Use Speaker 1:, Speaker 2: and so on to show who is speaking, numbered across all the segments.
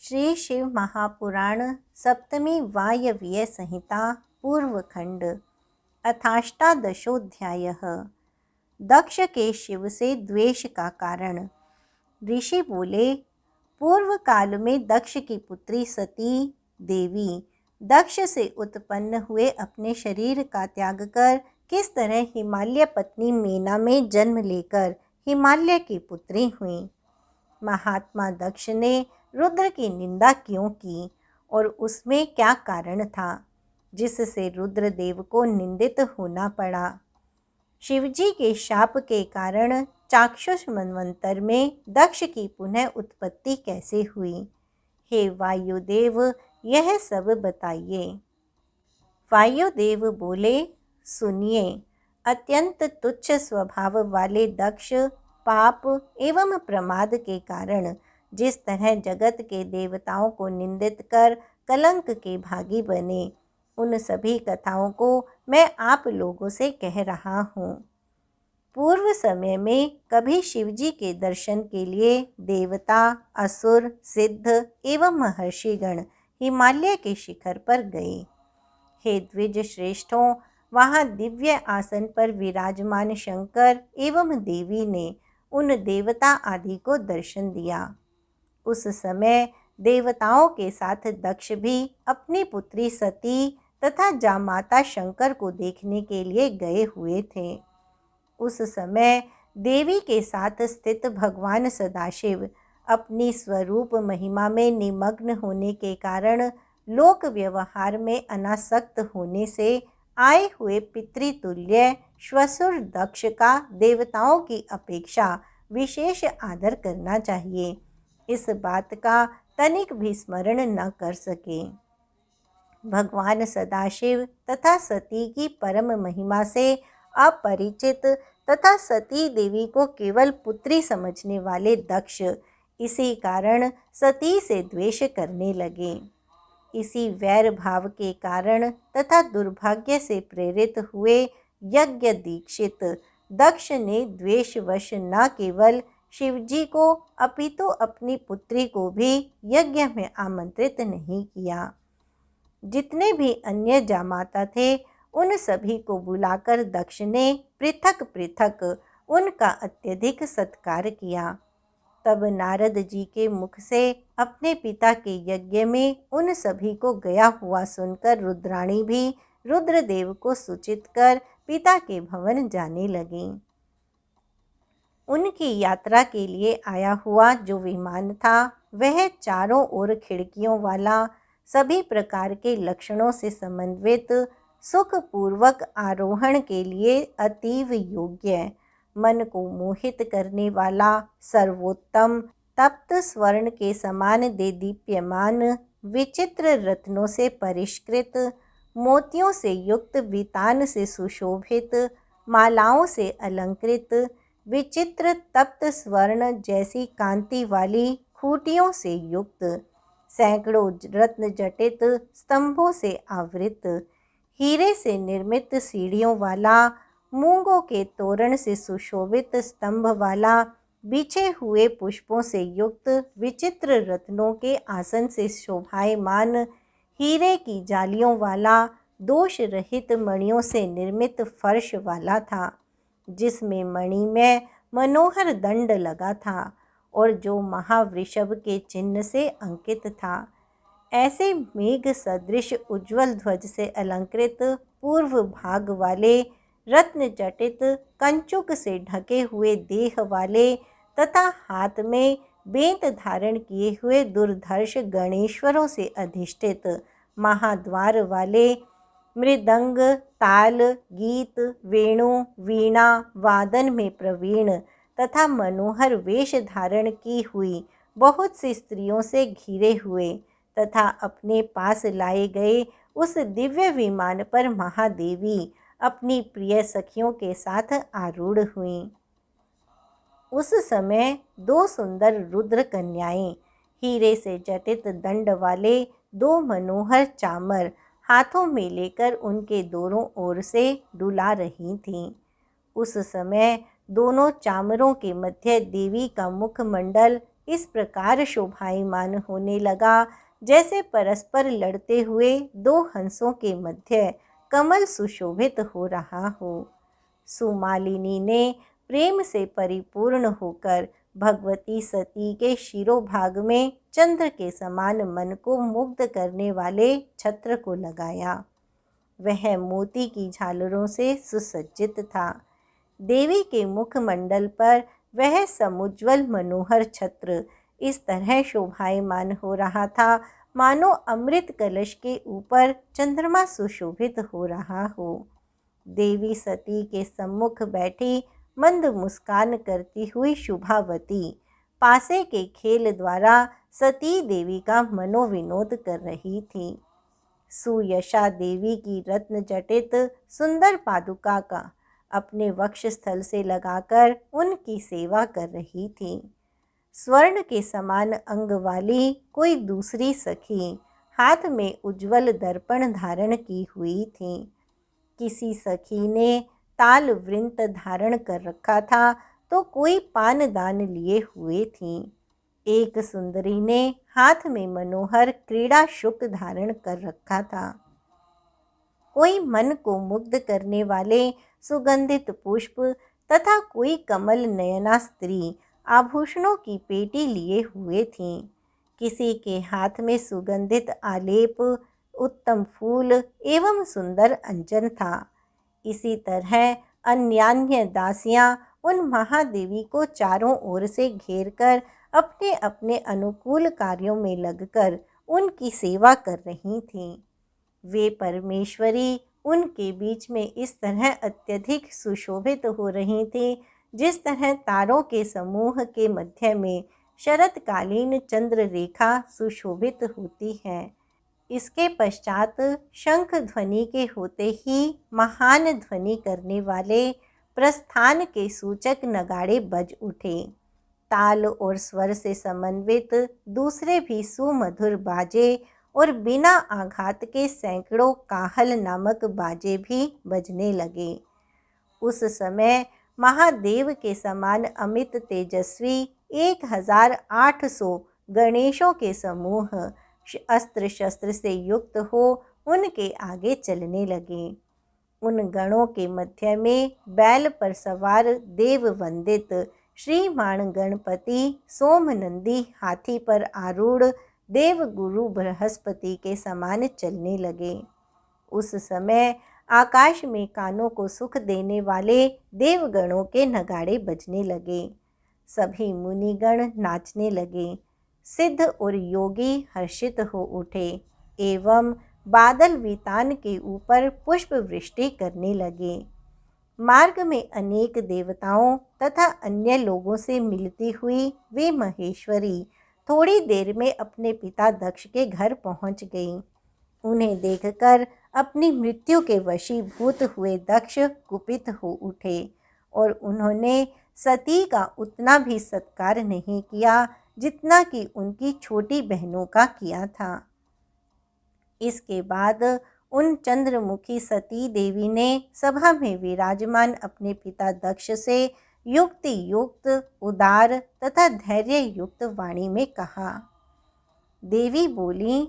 Speaker 1: श्री शिव महापुराण सप्तमी वायव्य संहिता पूर्वखंड अथाष्टादशोऽध्यायः। दक्ष के शिव से द्वेष का कारण। ऋषि बोले, पूर्व काल में दक्ष की पुत्री सती देवी दक्ष से उत्पन्न हुए अपने शरीर का त्याग कर किस तरह हिमालय पत्नी मेना में जन्म लेकर हिमालय की पुत्री हुई। महात्मा दक्ष ने रुद्र की निंदा क्यों की और उसमें क्या कारण था जिससे रुद्रदेव को निंदित होना पड़ा। शिवजी के शाप के कारण चाक्षुष मनवंतर में दक्ष की पुनः उत्पत्ति कैसे हुई। हे वायुदेव, यह सब बताइए। वायुदेव बोले, सुनिए। अत्यंत तुच्छ स्वभाव वाले दक्ष पाप एवं प्रमाद के कारण जिस तरह जगत के देवताओं को निंदित कर कलंक के भागी बने, उन सभी कथाओं को मैं आप लोगों से कह रहा हूँ। पूर्व समय में कभी शिवजी के दर्शन के लिए देवता, असुर, सिद्ध एवं महर्षिगण हिमालय के शिखर पर गए। हे द्विज श्रेष्ठों, वहाँ दिव्य आसन पर विराजमान शंकर एवं देवी ने उन देवता आदि को दर्शन दिया। उस समय देवताओं के साथ दक्ष भी अपनी पुत्री सती तथा जामाता शंकर को देखने के लिए गए हुए थे। उस समय देवी के साथ स्थित भगवान सदाशिव अपनी स्वरूप महिमा में निमग्न होने के कारण लोक व्यवहार में अनासक्त होने से आए हुए पितृतुल्य श्वशुर दक्ष का देवताओं की अपेक्षा विशेष आदर करना चाहिए, इस बात का तनिक भी स्मरण न कर सके। भगवान सदाशिव तथा सती की परम महिमा से अपरिचित तथा सती देवी को केवल पुत्री समझने वाले दक्ष इसी कारण सती से द्वेष करने लगे। इसी वैर भाव के कारण तथा दुर्भाग्य से प्रेरित हुए यज्ञ दीक्षित दक्ष ने द्वेषवश न केवल शिवजी को अपितु अपनी पुत्री को भी यज्ञ में आमंत्रित नहीं किया। जितने भी अन्य जामाता थे उन सभी को बुलाकर दक्ष ने पृथक पृथक उनका अत्यधिक सत्कार किया। तब नारद जी के मुख से अपने पिता के यज्ञ में उन सभी को गया हुआ सुनकर रुद्राणी भी रुद्रदेव को सूचित कर पिता के भवन जाने लगीं। उनकी यात्रा के लिए आया हुआ जो विमान था वह चारों ओर खिड़कियों वाला, सभी प्रकार के लक्षणों से समन्वित, सुखपूर्वक आरोहण के लिए अतीव योग्य, मन को मोहित करने वाला, सर्वोत्तम, तप्त स्वर्ण के समान देदीप्यमान, विचित्र रत्नों से परिष्कृत, मोतियों से युक्त, वितान से सुशोभित, मालाओं से अलंकृत, विचित्र तप्त स्वर्ण जैसी कांति वाली खूंटियों से युक्त, सैकड़ों रत्न जटित स्तंभों से आवृत, हीरे से निर्मित सीढ़ियों वाला, मूंगों के तोरण से सुशोभित स्तंभ वाला, बिछे हुए पुष्पों से युक्त, विचित्र रत्नों के आसन से शोभायमान, हीरे की जालियों वाला, दोष रहित मणियों से निर्मित फर्श वाला था, जिसमें मणि में मनोहर दंड लगा था और जो महावृषभ के चिन्ह से अंकित था। ऐसे मेघ सदृश उज्ज्वल ध्वज से अलंकृत पूर्व भाग वाले, रत्न जटित कंचुक से ढके हुए देह वाले तथा हाथ में बेंत धारण किए हुए दुर्धर्ष गणेश्वरों से अधिष्ठित, महाद्वार वाले, मृदंग, ताल, गीत, वेणु, वीणा वादन में प्रवीण तथा मनोहर वेश धारण की हुई बहुत सी स्त्रियों से घिरे हुए तथा अपने पास लाए गए उस दिव्य विमान पर महादेवी अपनी प्रिय सखियों के साथ आरूढ़ हुईं। उस समय दो सुंदर रुद्र कन्याएं हीरे से जटित दंड वाले दो मनोहर चामर हाथों में लेकर उनके दोनों ओर से डुला रही थीं। उस समय दोनों चामरों के मध्य देवी का मुखमंडल इस प्रकार शोभायमान होने लगा जैसे परस्पर लड़ते हुए दो हंसों के मध्य कमल सुशोभित हो रहा हो। सुमालिनी ने प्रेम से परिपूर्ण होकर भगवती सती के शिरोभाग में चंद्र के समान मन को मुग्ध करने वाले छत्र को लगाया। वह मोती की झालरों से सुसज्जित था। देवी के मुखमंडल पर वह समुज्वल मनोहर छत्र इस तरह शोभायमान हो रहा था मानो अमृत कलश के ऊपर चंद्रमा सुशोभित हो रहा हो। देवी सती के सम्मुख बैठी मंद मुस्कान करती हुई शुभावती पासे के खेल द्वारा सती देवी का मनोविनोद कर रही थी। सुयशा देवी की रत्न जटित सुंदर पादुका का अपने वक्षस्थल से लगाकर उनकी सेवा कर रही थी। स्वर्ण के समान अंग वाली कोई दूसरी सखी हाथ में उज्जवल दर्पण धारण की हुई थी। किसी सखी ने ताल वृंत धारण कर रखा था तो कोई पानदान लिए हुए थी। एक सुंदरी ने हाथ में मनोहर क्रीड़ा शुक धारण कर रखा था। कोई मन को मुग्ध करने वाले सुगंधित पुष्प तथा कोई कमल नयना स्त्री आभूषणों की पेटी लिए हुए थी। किसी के हाथ में सुगंधित आलेप, उत्तम फूल एवं सुंदर अंजन था। इसी तरह अन्यान्य दासियां उन महादेवी को चारों ओर से घेरकर अपने अपने अनुकूल कार्यों में लगकर उनकी सेवा कर रही थीं। वे परमेश्वरी उनके बीच में इस तरह अत्यधिक सुशोभित हो रही थी जिस तरह तारों के समूह के मध्य में शरतकालीन चंद्र रेखा सुशोभित होती है। इसके पश्चात शंख ध्वनि के होते ही महान ध्वनि करने वाले प्रस्थान के सूचक नगाड़े बज उठे। ताल और स्वर से समन्वित दूसरे भी सुमधुर बाजे और बिना आघात के सैकड़ों काहल नामक बाजे भी बजने लगे। उस समय महादेव के समान अमित तेजस्वी 1800 गणेशों के समूह अस्त्र शस्त्र से युक्त हो उनके आगे चलने लगे। उन गणों के मध्य में बैल पर सवार देव वंदित श्रीमान गणपति सोमनंदी हाथी पर आरूढ़ देवगुरु बृहस्पति के समान चलने लगे। उस समय आकाश में कानों को सुख देने वाले देवगणों के नगाड़े बजने लगे। सभी मुनिगण नाचने लगे। सिद्ध और योगी हर्षित हो उठे एवं बादल वितान के ऊपर पुष्प वृष्टि करने लगे। मार्ग में अनेक देवताओं तथा अन्य लोगों से मिलती हुई वे महेश्वरी थोड़ी देर में अपने पिता दक्ष के घर पहुंच गईं। उन्हें देखकर अपनी मृत्यु के वशीभूत हुए दक्ष कुपित हो उठे और उन्होंने सती का उतना भी सत्कार नहीं किया जितना कि उनकी छोटी बहनों का किया था। इसके बाद उन चंद्रमुखी सती देवी ने सभा में विराजमान अपने पिता दक्ष से युक्ति युक्त उदार तथा धैर्य युक्त वाणी में कहा। देवी बोली,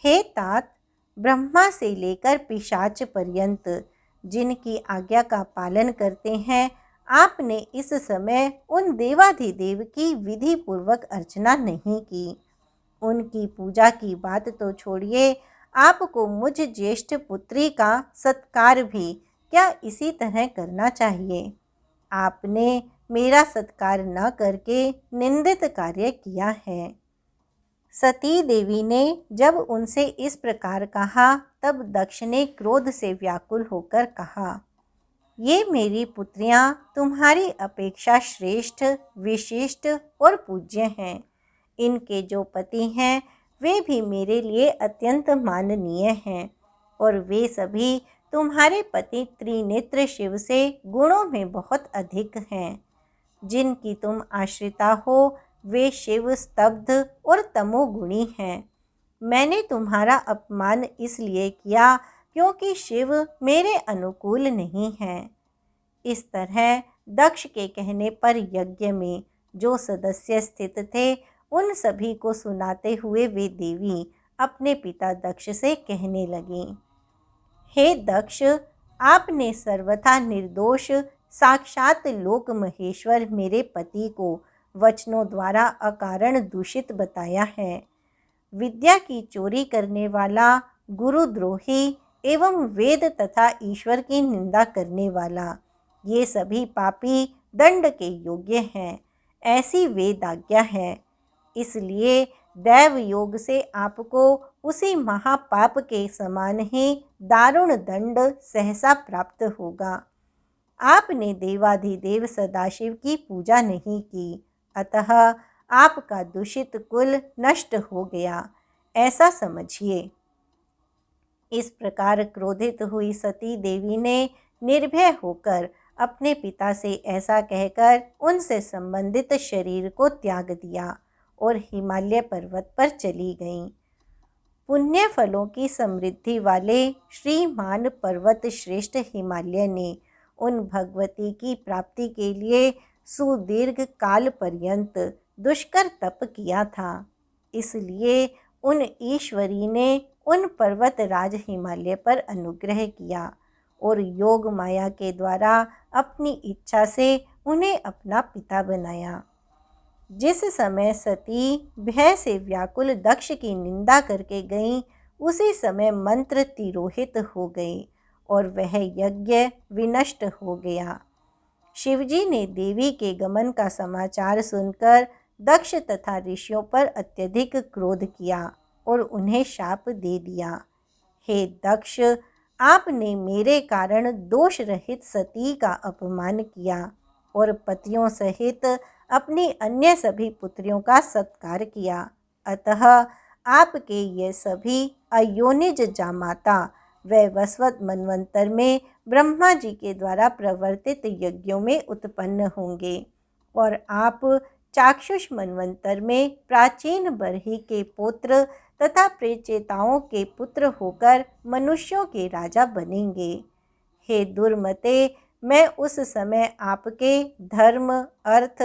Speaker 1: हे तात, ब्रह्मा से लेकर पिशाच पर्यंत जिनकी आज्ञा का पालन करते हैं, आपने इस समय उन देवाधिदेव की विधि पूर्वक अर्चना नहीं की। उनकी पूजा की बात तो छोड़िए, आपको मुझ ज्येष्ठ पुत्री का सत्कार भी क्या इसी तरह करना चाहिए। आपने मेरा सत्कार न करके निंदित कार्य किया है। सती देवी ने जब उनसे इस प्रकार कहा तब दक्ष ने क्रोध से व्याकुल होकर कहा, ये मेरी पुत्रियां तुम्हारी अपेक्षा श्रेष्ठ, विशिष्ट और पूज्य हैं। इनके जो पति हैं वे भी मेरे लिए अत्यंत माननीय हैं और वे सभी तुम्हारे पति त्रिनेत्र शिव से गुणों में बहुत अधिक हैं। जिनकी तुम आश्रिता हो वे शिव स्तब्ध और तमोगुणी हैं। मैंने तुम्हारा अपमान इसलिए किया क्योंकि शिव मेरे अनुकूल नहीं हैं। इस तरह दक्ष के कहने पर यज्ञ में जो सदस्य स्थित थे उन सभी को सुनाते हुए वे देवी अपने पिता दक्ष से कहने लगीं, हे दक्ष, आपने सर्वथा निर्दोष साक्षात लोक महेश्वर मेरे पति को वचनों द्वारा अकारण दूषित बताया है। विद्या की चोरी करने वाला, गुरुद्रोही एवं वेद तथा ईश्वर की निंदा करने वाला, ये सभी पापी दंड के योग्य हैं, ऐसी वेद आज्ञा है। इसलिए दैव योग से आपको उसी महापाप के समान ही दारुण दंड सहसा प्राप्त होगा। आपने देवाधिदेव सदाशिव की पूजा नहीं की, अतः आपका दूषित कुल नष्ट हो गया, ऐसा समझिए। इस प्रकार क्रोधित हुई सती देवी ने निर्भय होकर अपने पिता से ऐसा कहकर उनसे संबंधित शरीर को त्याग दिया और हिमालय पर्वत पर चली गईं। पुण्य फलों की समृद्धि वाले श्रीमान पर्वत श्रेष्ठ हिमालय ने उन भगवती की प्राप्ति के लिए सुदीर्घ काल पर्यंत दुष्कर तप किया था। इसलिए उन ईश्वरी ने उन पर्वत राज हिमालय पर अनुग्रह किया और योग माया के द्वारा अपनी इच्छा से उन्हें अपना पिता बनाया। जिस समय सती भय से व्याकुल दक्ष की निंदा करके गईं, उसी समय मंत्र तिरोहित हो गए और वह यज्ञ विनष्ट हो गया। शिवजी ने देवी के गमन का समाचार सुनकर दक्ष तथा ऋषियों पर अत्यधिक क्रोध किया और उन्हें शाप दे दिया। हे दक्ष, आपने मेरे कारण दोष रहित सती का अपमान किया और पतियों सहित अपनी अन्य सभी पुत्रियों का सत्कार किया, अतः आपके ये सभी अयोनिज जामाता वैवस्वत मनवंतर में ब्रह्मा जी के द्वारा प्रवर्तित यज्ञों में उत्पन्न होंगे और आप चाक्षुष मनवंतर में प्राचीन बरही के पुत्र तथा प्रेचेताओं के पुत्र होकर मनुष्यों के राजा बनेंगे। हे दुर्मते, मैं उस समय आपके धर्म, अर्थ,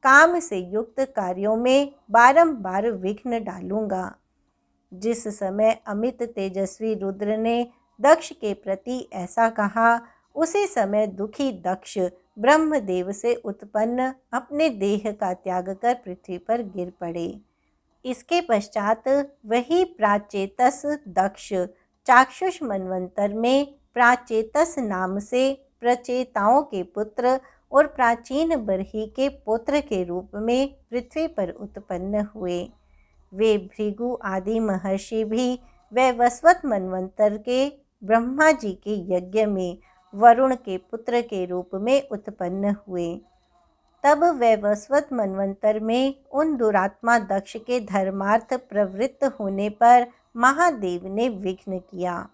Speaker 1: काम से युक्त कार्यों में बारंबार विघ्न डालूंगा। जिस समय अमित तेजस्वी रुद्र ने दक्ष के प्रति ऐसा कहा, उसी समय दुखी दक्ष ब्रह्मदेव से उत्पन्न अपने देह का त्याग कर पृथ्वी पर गिर पड़े। इसके पश्चात वही प्राचेतस दक्ष चाक्षुष मनवंतर में प्राचेतस नाम से प्रचेताओं के पुत्र और प्राचीन बरही के पुत्र के रूप में पृथ्वी पर उत्पन्न हुए। वे भृगु आदि महर्षि भी वैवस्वत मनवंतर के ब्रह्मा जी के यज्ञ में वरुण के पुत्र के रूप में उत्पन्न हुए। तब वैवस्वत मनवंतर में उन दुरात्मा दक्ष के धर्मार्थ प्रवृत्त होने पर महादेव ने विघ्न किया।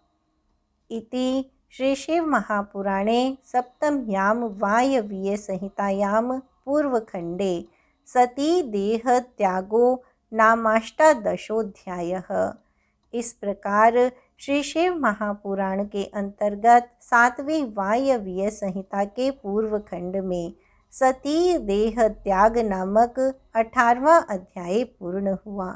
Speaker 1: इति श्री शिव महापुराणे सप्तम्यां वायवीय संहितायां पूर्वखंडे सती देह त्यागो नामाष्टादशोऽध्यायः। इस प्रकार श्री शिव महापुराण के अंतर्गत 7वीं वायवीय संहिता के पूर्व खंड में सती देह त्याग नामक 18वां अध्याय पूर्ण हुआ।